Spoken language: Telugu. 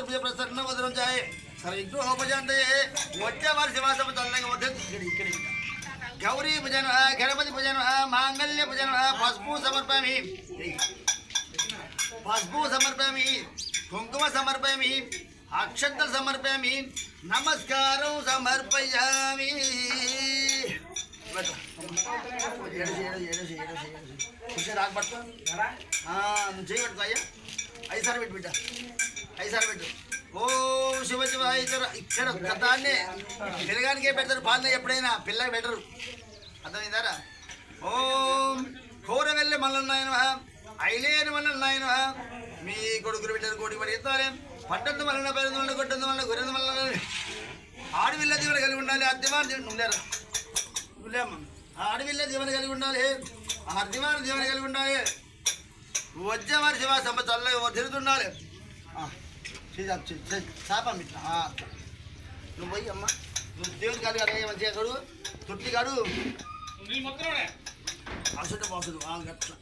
చతుర్భుజ ప్రసన్న వదనం జాయే సర్విఘ్నోపజాంతయే వచ్చేవారి శివాసమ తల్లంగా వద్ద ఇక్కడ గౌరీ భుజన గణపతి భుజన మాంగళ్య భుజన పసుపు సమర్పయామి కుంకుమ సమర్పయామి అక్షంతలు సమర్పయామి నమస్కారం సమర్పయామి రాకపడుతు నువ్వు చేయబెడుతు అయ్యా 5 సార్లు పెట్టు బిడ్డ 5 సార్లు పెట్టు ఓం శివ శివ ఇక్కడ గతాన్నే పిల్లగానికే పెడతారు పాలన ఎప్పుడైనా పిల్లకి పెట్టరు అర్థమైందారా ఓం కోరవెల్లి మల్లన్నాయన ఐలేని మల్లన్నాయన మీ కొడుకులు బిడ్డలు కోటి పడి ఎత్తాలి పట్టద్దు మల్లన్న పెరుగు వల్ల కొట్టద్దు వల్ల గురెందు మల్ల ఆడవిల్ల దీవెన కలిగి ఉండాలి అద్దెవారు దీవెన ఉండలేరు ఉండలేమ్మ ఆడవిల్ల దీవెన కలిగి ఉండాలి అద్దెవారు దీవెన కలిగి ఉండాలి వచ్చేవారి శివ సభ చల్లగా తిరుగుతుండాలి చేపం ఇట్లా నువ్వు పోయి అమ్మ నువ్వు దేవుని కాదు కదా మంచిగా కడు తొట్టి కాడు అసలు బాసుడు గట్ల